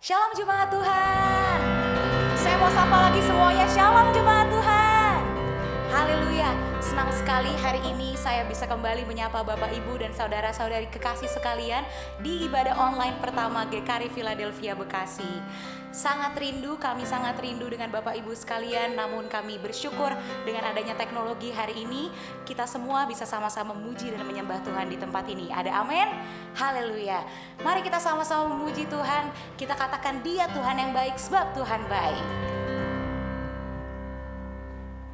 Shalom jemaat Tuhan. Saya mau sapa lagi semuanya. Shalom jemaat Tuhan. Haleluya. Senang sekali hari ini saya bisa kembali menyapa Bapak Ibu dan saudara-saudari kekasih sekalian di ibadah online pertama GKRI Philadelphia Bekasi. Kami sangat rindu dengan Bapak Ibu sekalian. Namun kami bersyukur dengan adanya teknologi hari ini kita semua bisa sama-sama memuji dan menyembah Tuhan di tempat ini. Ada amin? Haleluya. Mari kita sama-sama memuji Tuhan. Kita katakan Dia Tuhan yang baik sebab Tuhan baik.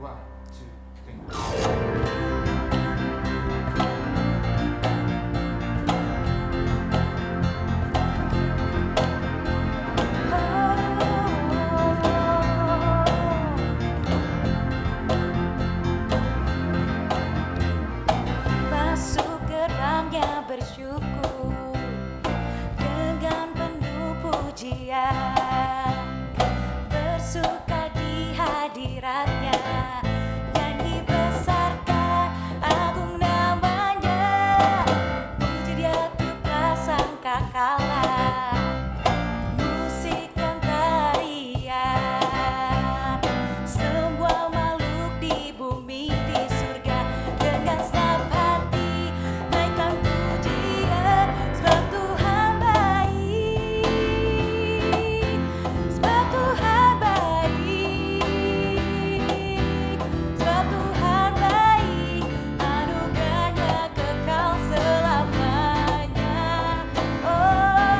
One, two, three. Masuk geramnya bersyukur dengan penuh pujian, bersuka di hadiratnya, nyanyi besarkan agung namanya, puji Dia prasangka kalah, musik dan tarian, semua makhluk di bumi di surga dengan senang hati naikkan pujian sebab Tuhan baik, sebab Tuhan baik, sebab Tuhan baik, anugerahnya kekal selamanya. Oh,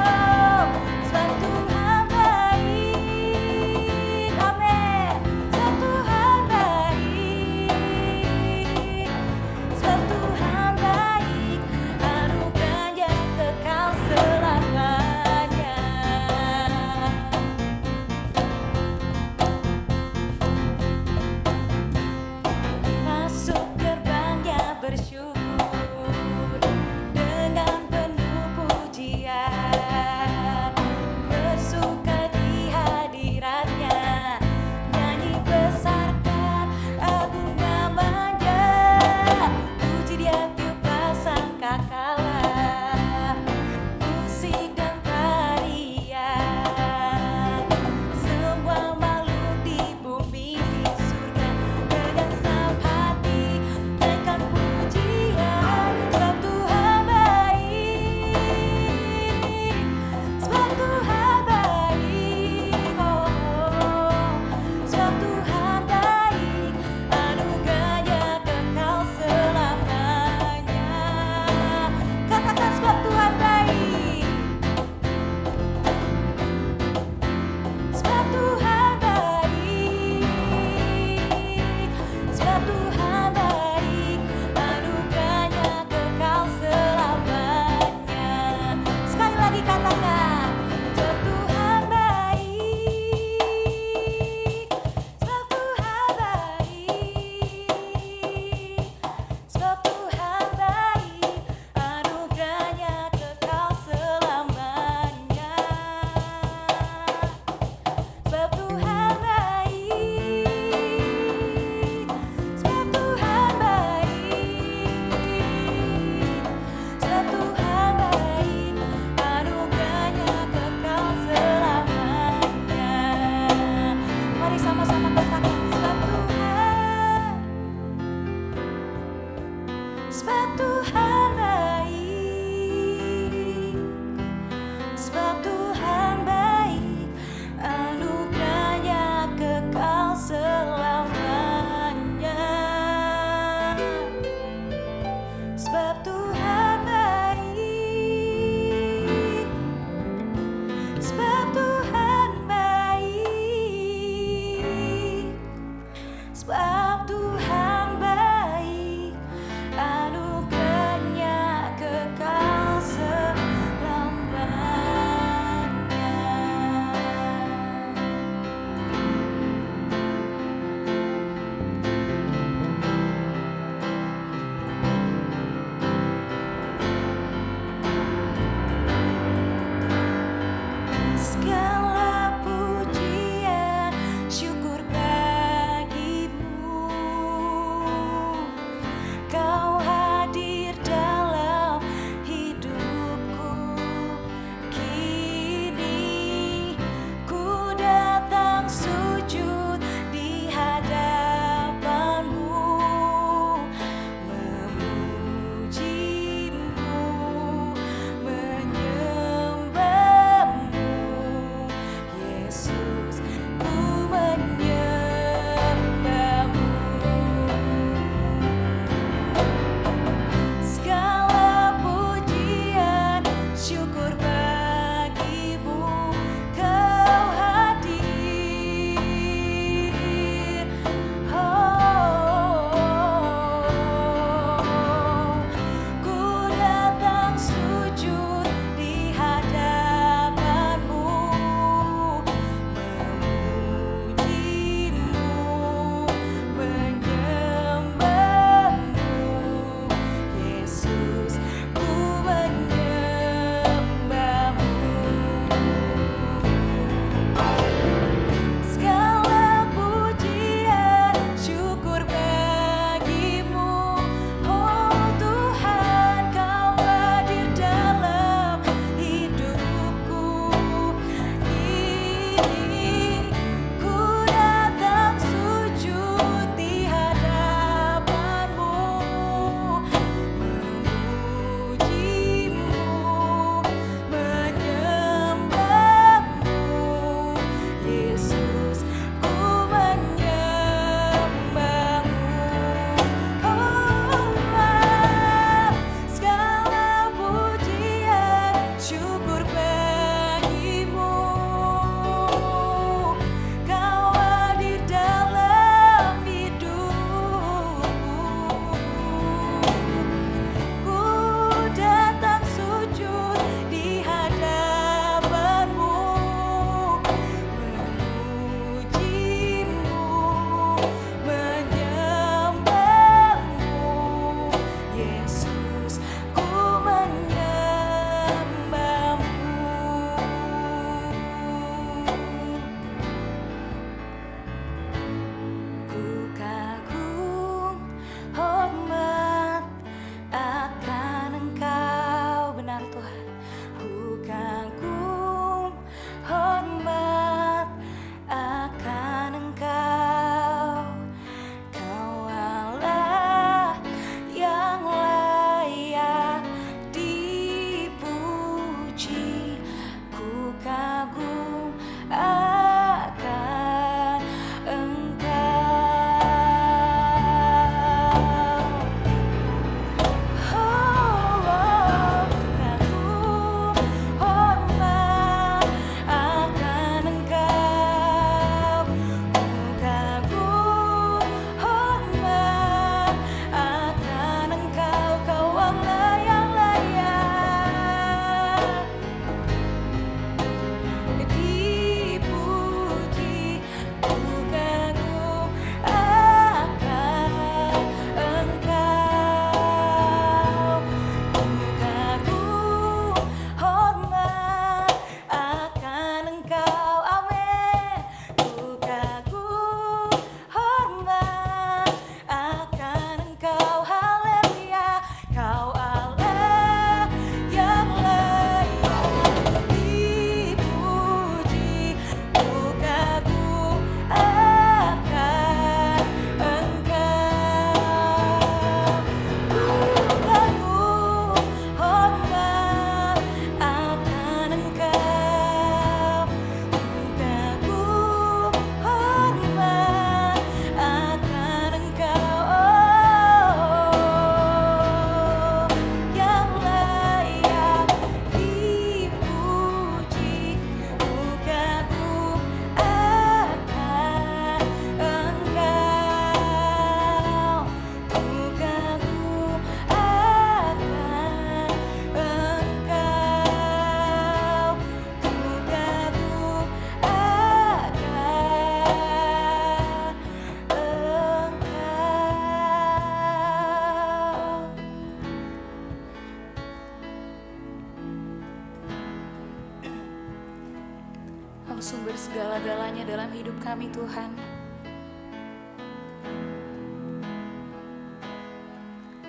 sumber segala-galanya dalam hidup kami Tuhan.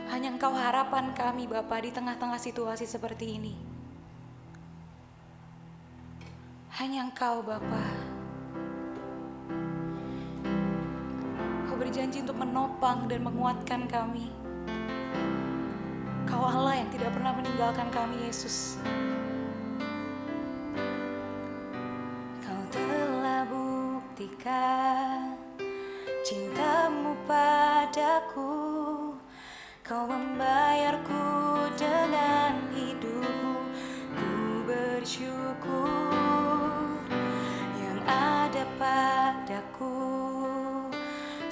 Hanya Engkau harapan kami Bapa di tengah-tengah situasi seperti ini. Hanya Engkau Bapa. Kau berjanji untuk menopang dan menguatkan kami. Kau Allah yang tidak pernah meninggalkan kami Yesus. Kau telah buktikan cinta-Mu padaku. Kau membayarku dengan hidup-Mu. Ku bersyukur yang ada padaku.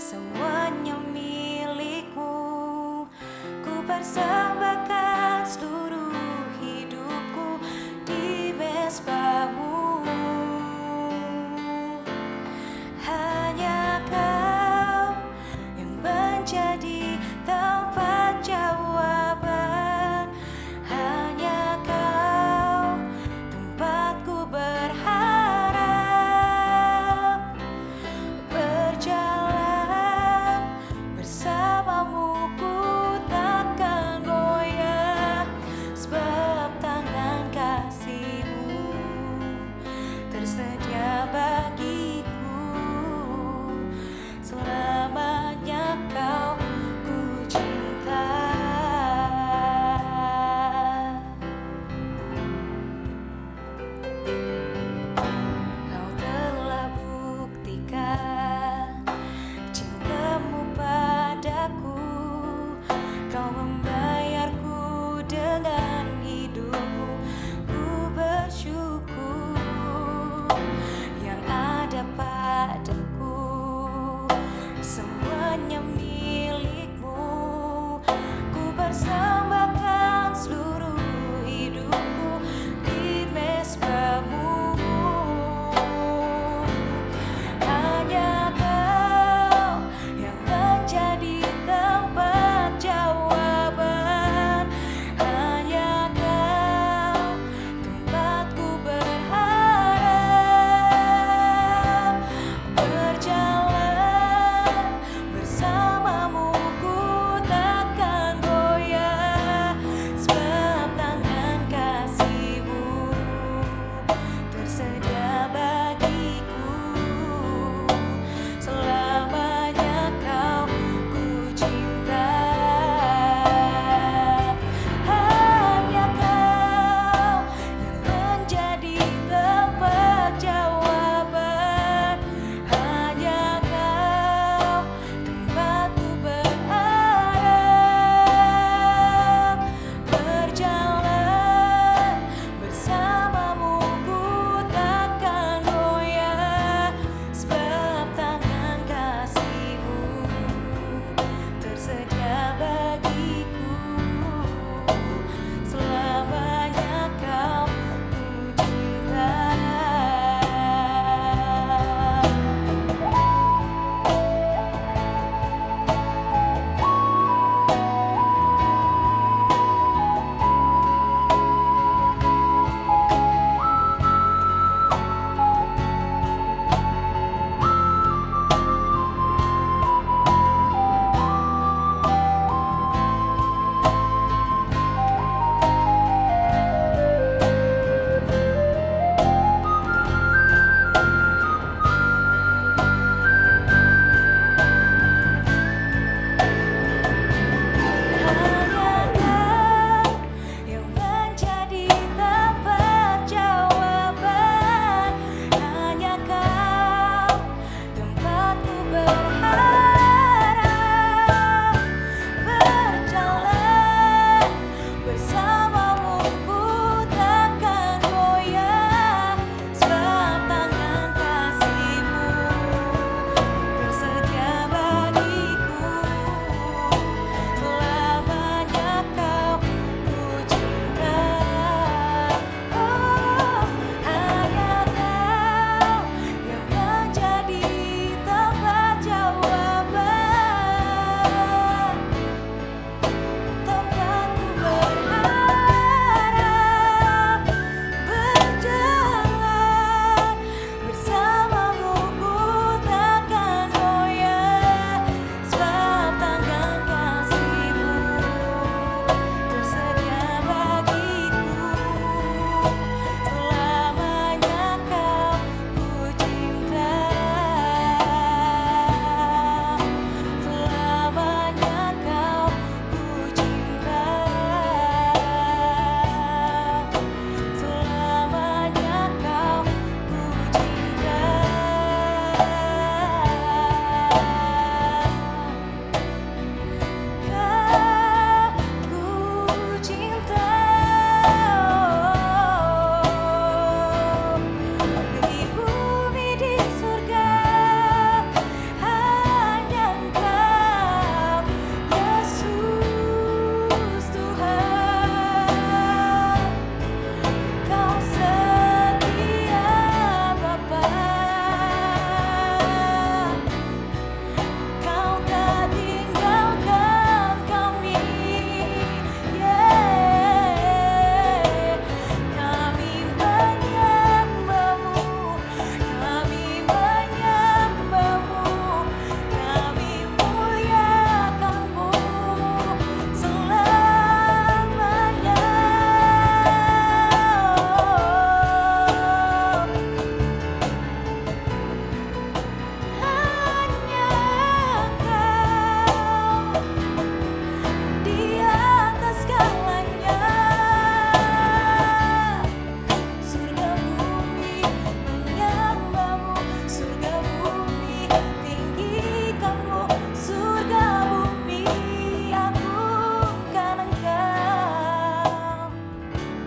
Semuanya milik-Mu. Ku persembahkan seluruh hidupku di mezbah-Mu. Hanya Kau yang menjadi tempat jawaban.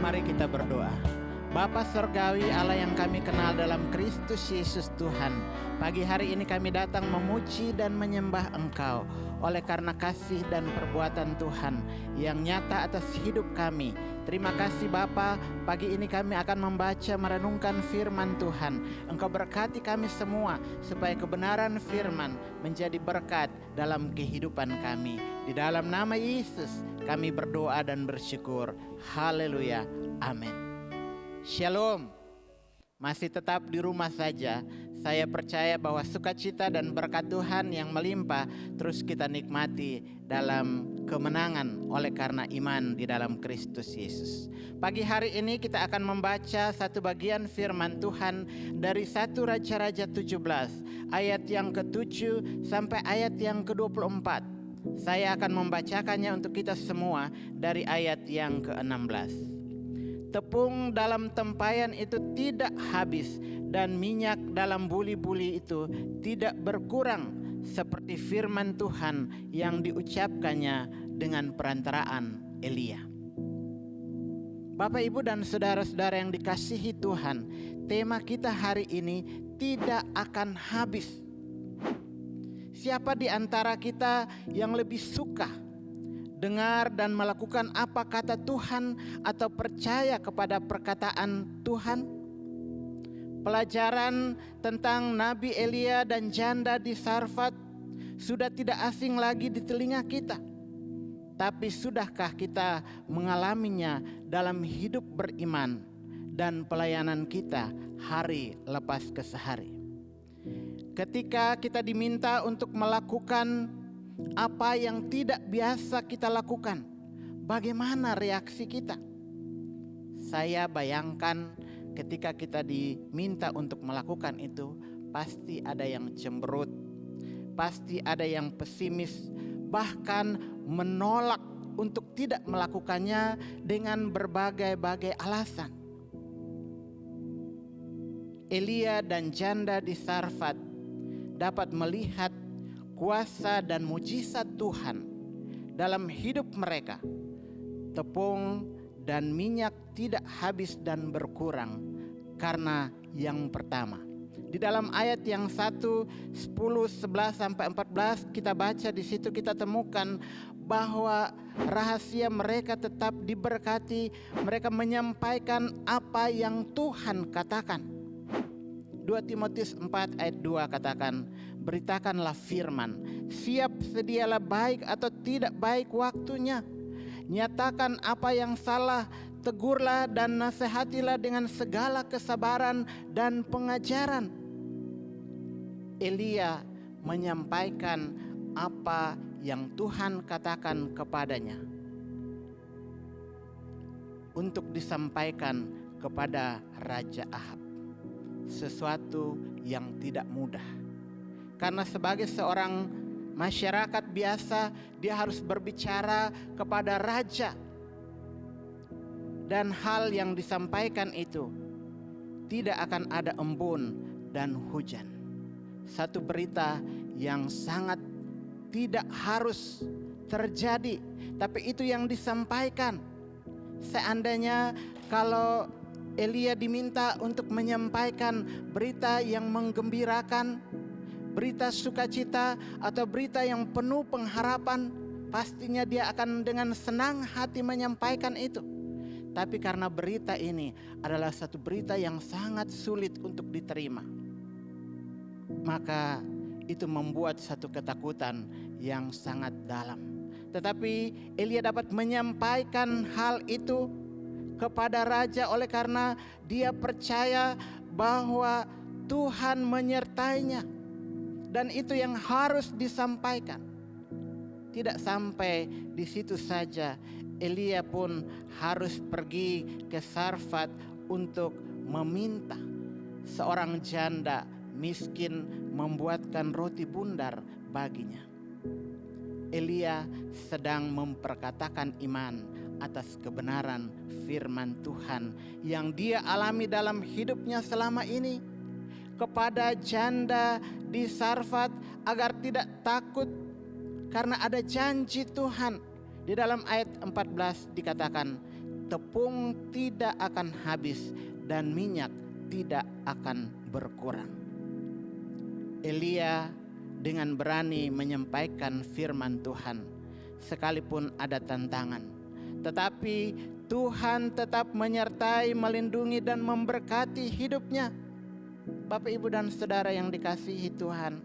Mari kita berdoa. Bapa Surgawi, Allah yang kami kenal dalam Kristus Yesus Tuhan, pagi hari ini kami datang memuji dan menyembah Engkau oleh karena kasih dan perbuatan Tuhan yang nyata atas hidup kami. Terima kasih Bapa, pagi ini kami akan membaca merenungkan firman Tuhan. Engkau berkati kami semua supaya kebenaran firman menjadi berkat dalam kehidupan kami. Di dalam nama Yesus kami berdoa dan bersyukur. Haleluya. Amin. Shalom. Masih tetap di rumah saja. Saya percaya bahwa sukacita dan berkat Tuhan yang melimpah terus kita nikmati dalam kemenangan oleh karena iman di dalam Kristus Yesus. Pagi hari ini kita akan membaca satu bagian firman Tuhan dari 1 Raja-Raja 17 ayat yang ke-7 sampai ayat yang ke-24. Saya akan membacakannya untuk kita semua dari ayat yang ke-16. Tepung dalam tempayan itu tidak habis dan minyak dalam buli-buli itu tidak berkurang, seperti firman Tuhan yang diucapkannya dengan perantaraan Elia. Bapak, Ibu, dan saudara-saudara yang dikasihi Tuhan, tema kita hari ini tidak akan habis. Siapa di antara kita yang lebih suka dengar dan melakukan apa kata Tuhan atau percaya kepada perkataan Tuhan? Pelajaran tentang Nabi Elia dan janda di Sarfat sudah tidak asing lagi di telinga kita. Tapi sudahkah kita mengalaminya dalam hidup beriman dan pelayanan kita hari lepas ke sehari? Ketika kita diminta untuk melakukan apa yang tidak biasa kita lakukan, bagaimana reaksi kita? Saya bayangkan ketika kita diminta untuk melakukan itu, pasti ada yang cemberut, pasti ada yang pesimis, bahkan menolak untuk tidak melakukannya dengan berbagai-bagai alasan. Elia dan janda di Sarfat dapat melihat kuasa dan mujizat Tuhan dalam hidup mereka. Tepung dan minyak tidak habis dan berkurang karena yang pertama. Di dalam ayat yang 1, 10, 11 sampai 14 kita baca, di situ kita temukan bahwa rahasia mereka tetap diberkati. Mereka menyampaikan apa yang Tuhan katakan. 2 Timotius 4 ayat 2 katakan, beritakanlah firman, siap sedialah baik atau tidak baik waktunya. Nyatakan apa yang salah, tegurlah dan nasihatilah dengan segala kesabaran dan pengajaran. Elia menyampaikan apa yang Tuhan katakan kepadanya untuk disampaikan kepada Raja Ahab. Sesuatu yang tidak mudah, karena sebagai seorang masyarakat biasa dia harus berbicara kepada raja, dan hal yang disampaikan itu tidak akan ada embun dan hujan. Satu berita yang sangat tidak harus terjadi, tapi itu yang disampaikan. Seandainya kalau Elia diminta untuk menyampaikan berita yang menggembirakan, berita sukacita atau berita yang penuh pengharapan, pastinya dia akan dengan senang hati menyampaikan itu. Tapi karena berita ini adalah satu berita yang sangat sulit untuk diterima, maka itu membuat satu ketakutan yang sangat dalam. Tetapi Elia dapat menyampaikan hal itu kepada raja oleh karena dia percaya bahwa Tuhan menyertainya, dan itu yang harus disampaikan. Tidak sampai di situ saja, Elia pun harus pergi ke Sarfat untuk meminta seorang janda miskin membuatkan roti bundar baginya. Elia sedang memperkatakan iman atas kebenaran firman Tuhan yang dia alami dalam hidupnya selama ini kepada janda di Sarfat, agar tidak takut karena ada janji Tuhan. Di dalam ayat 14 dikatakan, tepung tidak akan habis dan minyak tidak akan berkurang. Elia dengan berani menyampaikan firman Tuhan sekalipun ada tantangan. Tetapi Tuhan tetap menyertai, melindungi dan memberkati hidupnya. Bapak, Ibu dan Saudara yang dikasihi Tuhan,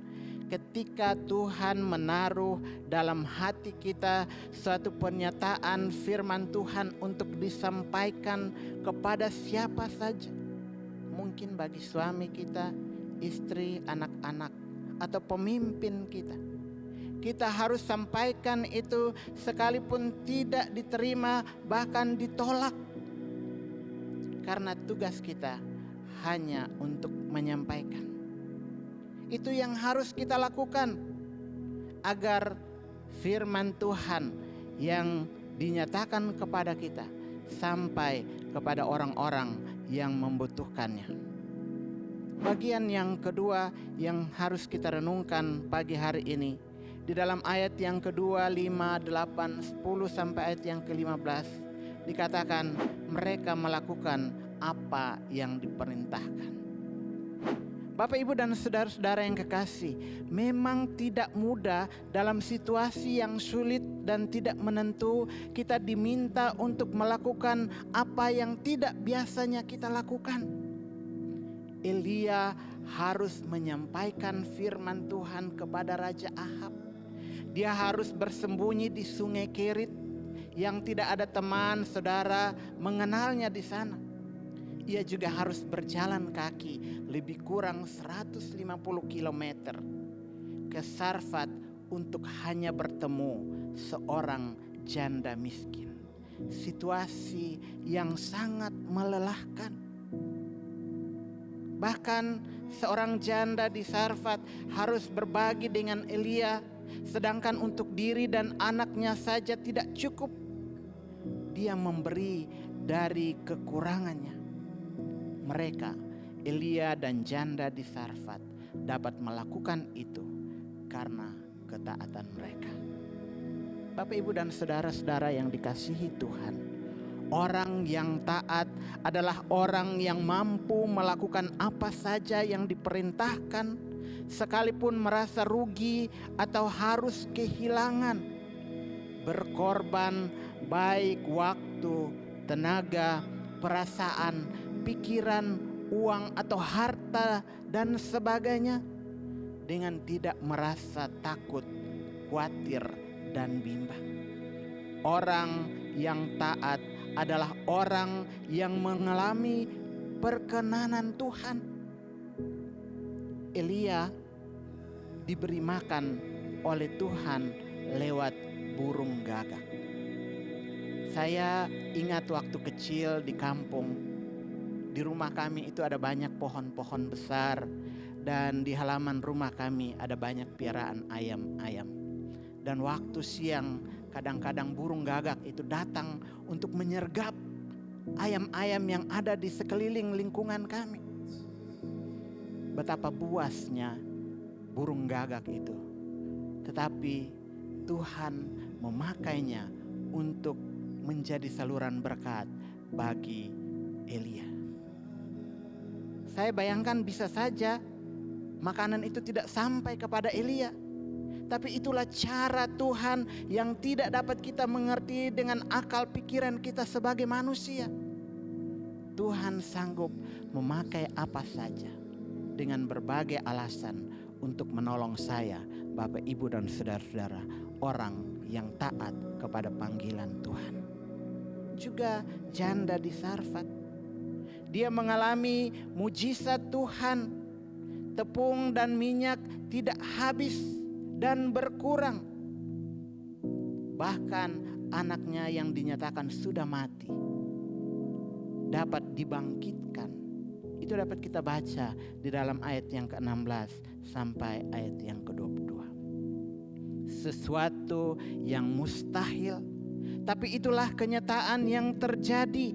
ketika Tuhan menaruh dalam hati kita suatu pernyataan firman Tuhan untuk disampaikan kepada siapa saja, mungkin bagi suami kita, istri, anak-anak, atau pemimpin kita, kita harus sampaikan itu sekalipun tidak diterima, bahkan ditolak. Karena tugas kita hanya untuk menyampaikan. Itu yang harus kita lakukan agar firman Tuhan yang dinyatakan kepada kita sampai kepada orang-orang yang membutuhkannya. Bagian yang kedua yang harus kita renungkan pagi hari ini, di dalam ayat yang kedua, 5, 8, 10 sampai ayat yang ke-15 dikatakan mereka melakukan apa yang diperintahkan. Bapak, Ibu dan saudara-saudara yang kekasih, memang tidak mudah dalam situasi yang sulit dan tidak menentu. Kita diminta untuk melakukan apa yang tidak biasanya kita lakukan. Elia harus menyampaikan firman Tuhan kepada Raja Ahab. Dia harus bersembunyi di sungai Kerit yang tidak ada teman saudara mengenalnya di sana. Ia juga harus berjalan kaki lebih kurang 150 km ke Sarfat untuk hanya bertemu seorang janda miskin. Situasi yang sangat melelahkan. Bahkan seorang janda di Sarfat harus berbagi dengan Elia, sedangkan untuk diri dan anaknya saja tidak cukup. Dia memberi dari kekurangannya. Mereka, Elia dan janda di Sarfat, dapat melakukan itu karena ketaatan mereka. Bapak, Ibu dan saudara-saudara yang dikasihi Tuhan, orang yang taat adalah orang yang mampu melakukan apa saja yang diperintahkan, sekalipun merasa rugi atau harus kehilangan. Berkorban baik waktu, tenaga, perasaan, pikiran, uang atau harta dan sebagainya, dengan tidak merasa takut, khawatir dan bimbang. Orang yang taat adalah orang yang mengalami perkenanan Tuhan. Elia diberi makan oleh Tuhan lewat burung gagak. Saya ingat waktu kecil di kampung, di rumah kami itu ada banyak pohon-pohon besar, dan di halaman rumah kami ada banyak piaraan ayam-ayam. Dan waktu siang kadang-kadang burung gagak itu datang untuk menyergap ayam-ayam yang ada di sekeliling lingkungan kami. Betapa buasnya burung gagak itu. Tetapi Tuhan memakainya untuk menjadi saluran berkat bagi Elia. Saya bayangkan bisa saja makanan itu tidak sampai kepada Elia. Tapi itulah cara Tuhan yang tidak dapat kita mengerti dengan akal pikiran kita sebagai manusia. Tuhan sanggup memakai apa saja dengan berbagai alasan untuk menolong saya, Bapak, Ibu dan saudara-saudara, orang yang taat kepada panggilan Tuhan. Juga janda di Sarfat, dia mengalami mujizat Tuhan. Tepung dan minyak tidak habis dan berkurang. Bahkan anaknya yang dinyatakan sudah mati dapat dibangkitkan. Itu dapat kita baca di dalam ayat yang ke-16 sampai ayat yang ke-22. Sesuatu yang mustahil, tapi itulah kenyataan yang terjadi.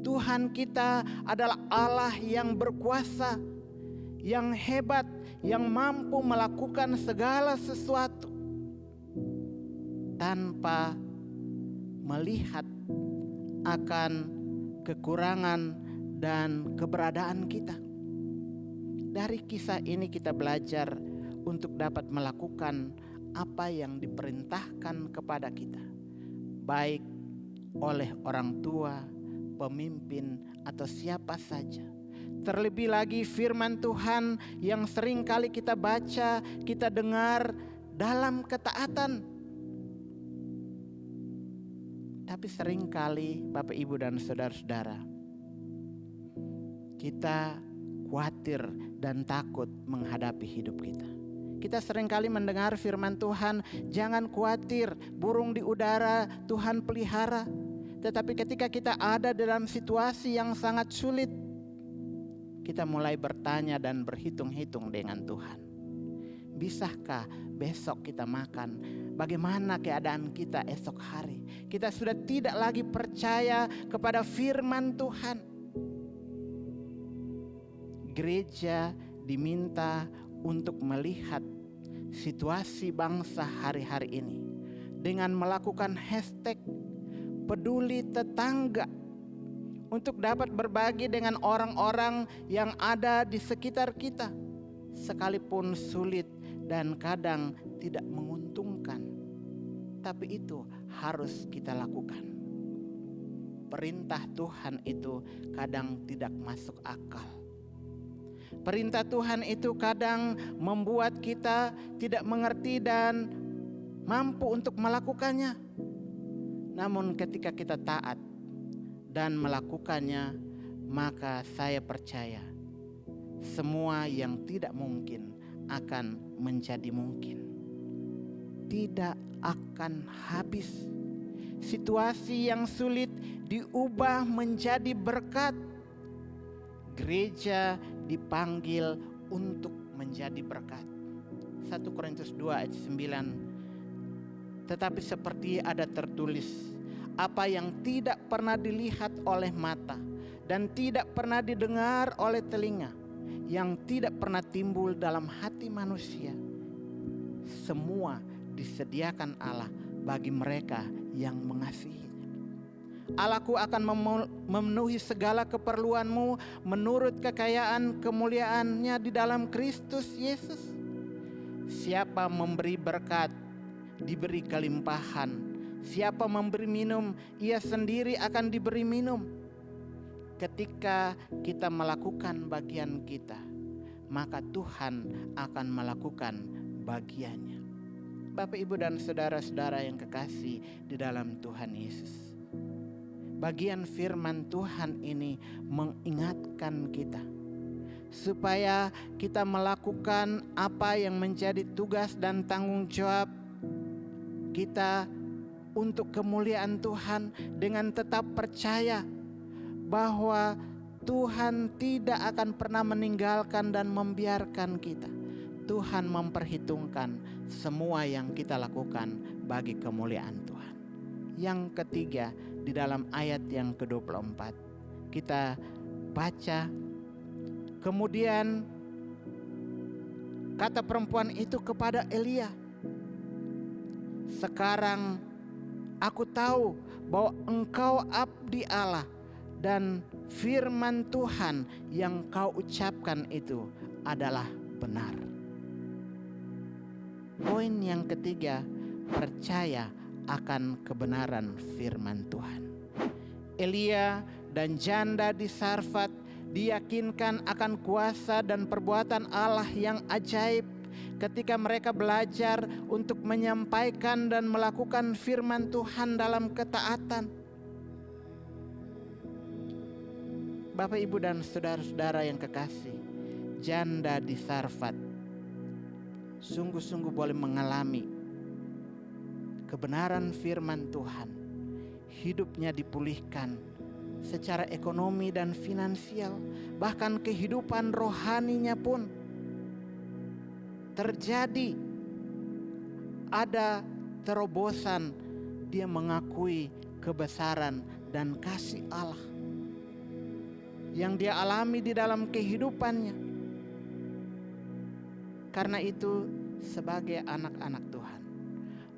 Tuhan kita adalah Allah yang berkuasa, yang hebat, yang mampu melakukan segala sesuatu tanpa melihat akan kekurangan dan keberadaan kita. Dari kisah ini kita belajar untuk dapat melakukan apa yang diperintahkan kepada kita, baik oleh orang tua, pemimpin, atau siapa saja. Terlebih lagi firman Tuhan yang sering kali kita baca, kita dengar dalam ketaatan. Tapi sering kali Bapak Ibu dan saudara-saudara, kita khawatir dan takut menghadapi hidup kita. Kita seringkali mendengar firman Tuhan, jangan khawatir, burung di udara Tuhan pelihara. Tetapi ketika kita ada dalam situasi yang sangat sulit, kita mulai bertanya dan berhitung-hitung dengan Tuhan. Bisakah besok kita makan? Bagaimana keadaan kita esok hari? Kita sudah tidak lagi percaya kepada firman Tuhan. Gereja diminta untuk melihat situasi bangsa hari-hari ini dengan melakukan hashtag peduli tetangga, untuk dapat berbagi dengan orang-orang yang ada di sekitar kita, sekalipun sulit dan kadang tidak menguntungkan, tapi itu harus kita lakukan. Perintah Tuhan itu kadang tidak masuk akal. Perintah Tuhan itu kadang membuat kita tidak mengerti dan mampu untuk melakukannya. Namun ketika kita taat dan melakukannya, maka saya percaya semua yang tidak mungkin akan menjadi mungkin. Tidak akan habis. Situasi yang sulit diubah menjadi berkat. Gereja dipanggil untuk menjadi berkat. 1 Korintus 2 ayat 9. Tetapi seperti ada tertulis, apa yang tidak pernah dilihat oleh mata dan tidak pernah didengar oleh telinga, yang tidak pernah timbul dalam hati manusia, semua disediakan Allah bagi mereka yang mengasihi. Allahku akan memenuhi segala keperluanmu menurut kekayaan kemuliaannya di dalam Kristus Yesus. Siapa memberi berkat, diberi kelimpahan. Siapa memberi minum, ia sendiri akan diberi minum. Ketika kita melakukan bagian kita, maka Tuhan akan melakukan bagiannya. Bapak, Ibu, dan saudara-saudara yang kekasih di dalam Tuhan Yesus, bagian firman Tuhan ini mengingatkan kita supaya kita melakukan apa yang menjadi tugas dan tanggung jawab kita untuk kemuliaan Tuhan, dengan tetap percaya bahwa Tuhan tidak akan pernah meninggalkan dan membiarkan kita. Tuhan memperhitungkan semua yang kita lakukan bagi kemuliaan Tuhan. Yang ketiga, di dalam ayat yang ke-24 kita baca, kemudian kata perempuan itu kepada Elia, sekarang aku tahu bahwa engkau abdi Allah dan firman Tuhan yang kau ucapkan itu adalah benar. Poin yang ketiga, percaya akan kebenaran firman Tuhan. Elia dan janda di Sarfat diyakinkan akan kuasa dan perbuatan Allah yang ajaib ketika mereka belajar untuk menyampaikan dan melakukan firman Tuhan dalam ketaatan. Bapak, Ibu, dan saudara-saudara yang kekasih, janda di Sarfat sungguh-sungguh boleh mengalami kebenaran firman Tuhan. Hidupnya dipulihkan secara ekonomi dan finansial, bahkan kehidupan rohaninya pun terjadi. Ada terobosan, dia mengakui kebesaran dan kasih Allah yang dia alami di dalam kehidupannya. Karena itu, sebagai anak-anak Tuhan,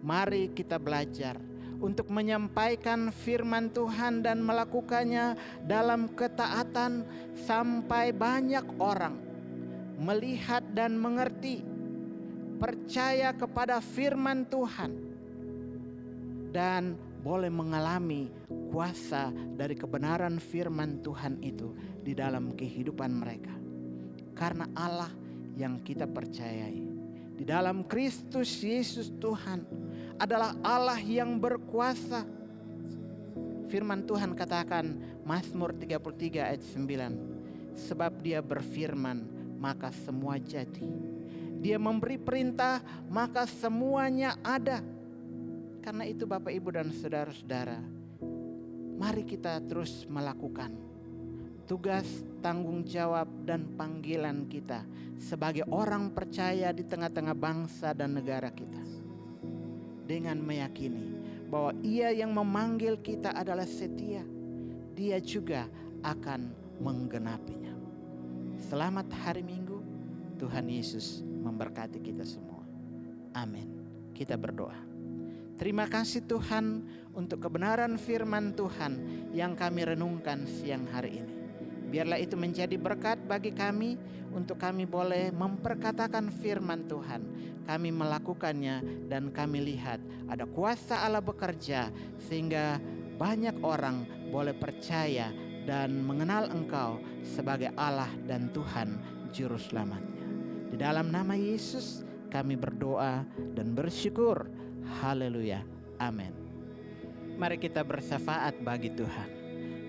mari kita belajar untuk menyampaikan firman Tuhan dan melakukannya dalam ketaatan sampai banyak orang melihat dan mengerti, percaya kepada firman Tuhan, dan boleh mengalami kuasa dari kebenaran firman Tuhan itu di dalam kehidupan mereka. Karena Allah yang kita percayai di dalam Kristus Yesus Tuhan adalah Allah yang berkuasa. Firman Tuhan katakan Mazmur 33 ayat 9, sebab Dia berfirman maka semua jadi. Dia memberi perintah maka semuanya ada. Karena itu Bapak Ibu dan saudara-saudara, mari kita terus melakukan tugas, tanggung jawab dan panggilan kita sebagai orang percaya di tengah-tengah bangsa dan negara kita, dengan meyakini bahwa Ia yang memanggil kita adalah setia. Dia juga akan menggenapinya. Selamat hari Minggu. Tuhan Yesus memberkati kita semua. Amin. Kita berdoa. Terima kasih Tuhan untuk kebenaran firman Tuhan yang kami renungkan siang hari ini. Biarlah itu menjadi berkat bagi kami untuk kami boleh memperkatakan firman Tuhan. Kami melakukannya dan kami lihat ada kuasa Allah bekerja sehingga banyak orang boleh percaya dan mengenal Engkau sebagai Allah dan Tuhan Juru Selamatnya. Di dalam nama Yesus kami berdoa dan bersyukur. Haleluya. Amin. Mari kita bersyafaat bagi Tuhan.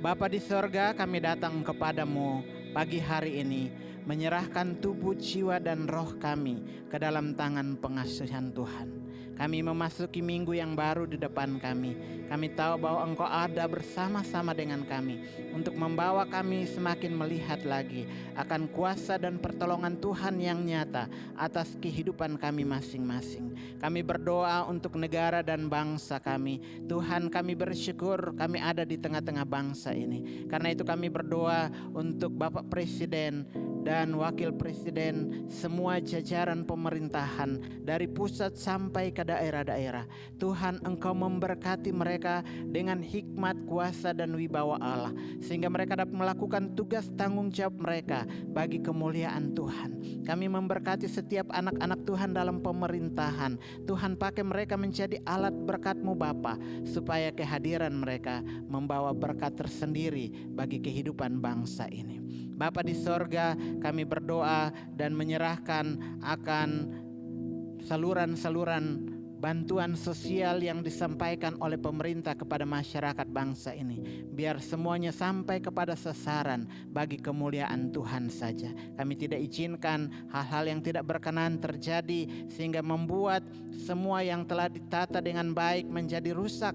Bapa di sorga, kami datang kepadamu pagi hari ini, menyerahkan tubuh, jiwa, dan roh kami ke dalam tangan pengasihan Tuhan. Kami memasuki minggu yang baru di depan kami. Kami tahu bahwa Engkau ada bersama-sama dengan kami untuk membawa kami semakin melihat lagi akan kuasa dan pertolongan Tuhan yang nyata atas kehidupan kami masing-masing. Kami berdoa untuk negara dan bangsa kami. Tuhan, kami bersyukur kami ada di tengah-tengah bangsa ini. Karena itu kami berdoa untuk Bapak Presiden dan Wakil Presiden, semua jajaran pemerintahan dari pusat sampai ke daerah-daerah. Tuhan, Engkau memberkati mereka dengan hikmat, kuasa, dan wibawa Allah, sehingga mereka dapat melakukan tugas tanggung jawab mereka bagi kemuliaan Tuhan. Kami memberkati setiap anak-anak Tuhan dalam pemerintahan. Tuhan, pakai mereka menjadi alat berkat-Mu Bapa, supaya kehadiran mereka membawa berkat tersendiri bagi kehidupan bangsa ini. Bapa di sorga, kami berdoa dan menyerahkan akan saluran-saluran bantuan sosial yang disampaikan oleh pemerintah kepada masyarakat bangsa ini. Biar semuanya sampai kepada sasaran bagi kemuliaan Tuhan saja. Kami tidak izinkan hal-hal yang tidak berkenan terjadi sehingga membuat semua yang telah ditata dengan baik menjadi rusak.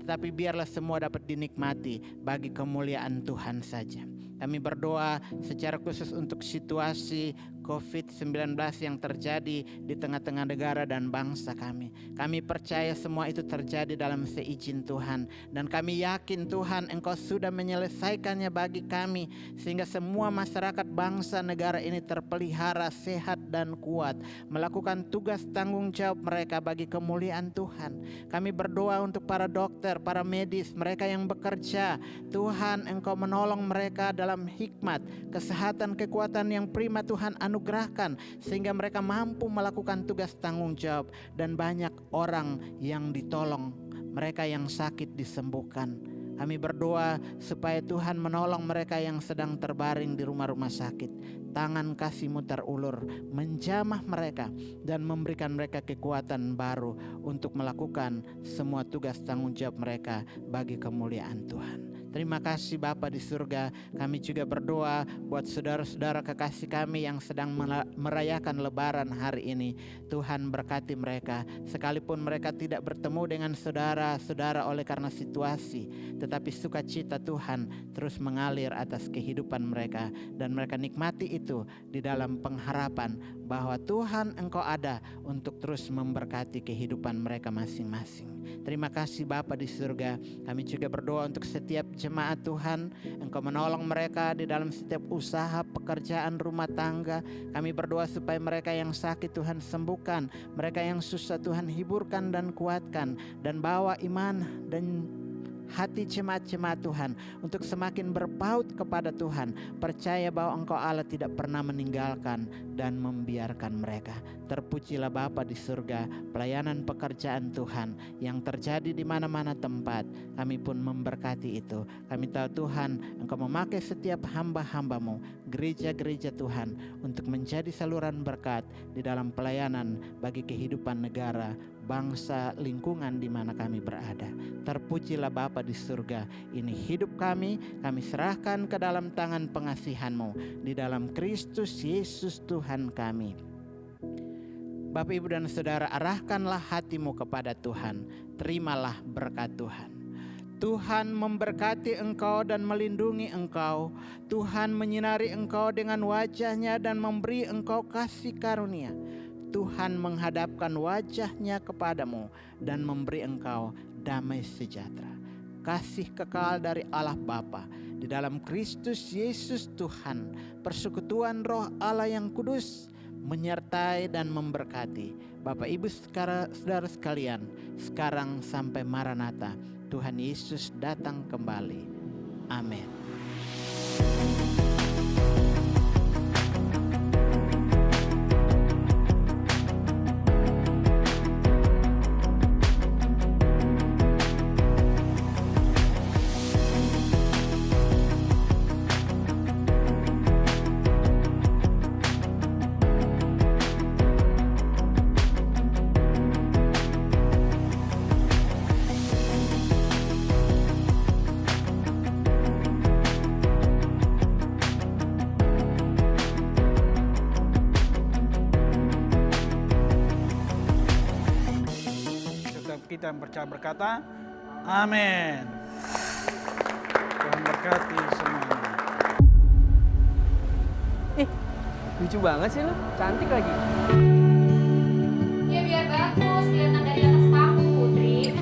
Tetapi biarlah semua dapat dinikmati bagi kemuliaan Tuhan saja. Kami berdoa secara khusus untuk situasi COVID-19 yang terjadi di tengah-tengah negara dan bangsa kami. Kami percaya semua itu terjadi dalam seizin Tuhan. Dan kami yakin Tuhan, Engkau sudah menyelesaikannya bagi kami. Sehingga semua masyarakat bangsa negara ini terpelihara sehat dan kuat. Melakukan tugas tanggung jawab mereka bagi kemuliaan Tuhan. Kami berdoa untuk para dokter, para medis, mereka yang bekerja. Tuhan, Engkau menolong mereka dalam hikmat, kesehatan, kekuatan yang prima Tuhan anugerahkan sehingga mereka mampu melakukan tugas tanggung jawab dan banyak orang yang ditolong, mereka yang sakit disembuhkan. Kami berdoa supaya Tuhan menolong mereka yang sedang terbaring di rumah-rumah sakit. Tangan kasih-Mu terulur menjamah mereka dan memberikan mereka kekuatan baru untuk melakukan semua tugas tanggung jawab mereka bagi kemuliaan Tuhan. Terima kasih Bapa di surga. Kami juga berdoa buat saudara-saudara kekasih kami yang sedang merayakan lebaran hari ini. Tuhan berkati mereka. Sekalipun mereka tidak bertemu dengan saudara-saudara oleh karena situasi, tetapi sukacita Tuhan terus mengalir atas kehidupan mereka. Dan mereka nikmati itu di dalam pengharapan bahwa Tuhan Engkau ada untuk terus memberkati kehidupan mereka masing-masing. Terima kasih Bapa di surga. Kami juga berdoa untuk setiap jemaat Tuhan. Engkau menolong mereka di dalam setiap usaha, pekerjaan, rumah tangga. Kami berdoa supaya mereka yang sakit Tuhan sembuhkan, mereka yang susah Tuhan hiburkan dan kuatkan, dan bawa iman dan hati jemaat-jemaat Tuhan untuk semakin berpaut kepada Tuhan, percaya bahwa Engkau Allah tidak pernah meninggalkan dan membiarkan mereka. Terpujilah Bapa di surga, pelayanan pekerjaan Tuhan yang terjadi di mana-mana tempat, kami pun memberkati itu. Kami tahu Tuhan, Engkau memakai setiap hamba-hamba-Mu, gereja-gereja Tuhan, untuk menjadi saluran berkat di dalam pelayanan bagi kehidupan negara, bangsa, lingkungan di mana kami berada. Terpujilah Bapa di surga. Ini hidup kami serahkan ke dalam tangan pengasihan-Mu di dalam Kristus Yesus Tuhan kami. Bapak, Ibu, dan Saudara, arahkanlah hatimu kepada Tuhan. Terimalah berkat Tuhan. Tuhan memberkati engkau dan melindungi engkau. Tuhan menyinari engkau dengan wajah-Nya dan memberi engkau kasih karunia. Tuhan menghadapkan wajah-Nya kepadamu dan memberi engkau damai sejahtera. Kasih kekal dari Allah Bapa di dalam Kristus Yesus Tuhan, persekutuan Roh Allah yang kudus menyertai dan memberkati Bapak, Ibu, saudara sekalian, sekarang sampai Maranatha. Tuhan Yesus datang kembali. Amin. Kita percaya berkata, amin. Tuhan berkati semuanya. Lucu banget sih lu, cantik lagi. Ya biar bagus, kelihatan dari atas panggung, Putri.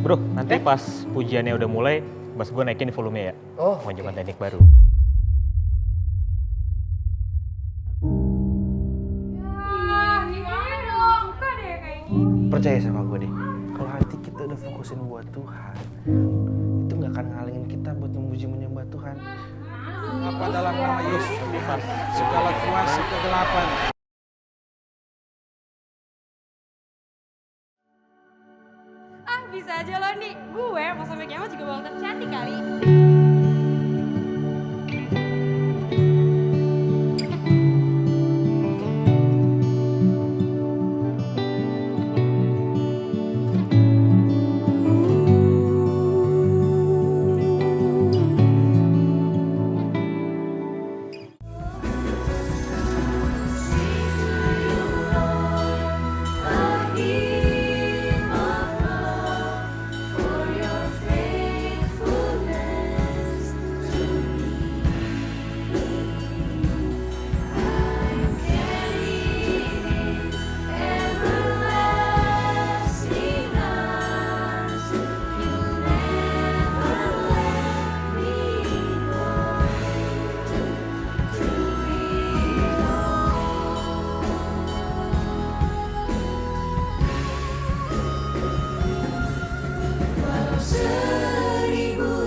Bro, nanti pas pujiannya udah mulai, Mas gue naikin volumenya ya. Oh, mau zaman teknik baru. percaya sama gue deh. Kalau hati kita udah fokusin buat Tuhan, itu nggak akan ngalingin kita buat memuji menyembah Tuhan. Apa dalam nama Yesus Tuhan, segala kuasa kegelapan. Ah, bisa aja lo nih. Gue mau sampai kiamat juga bakal tercantik kali. Seribu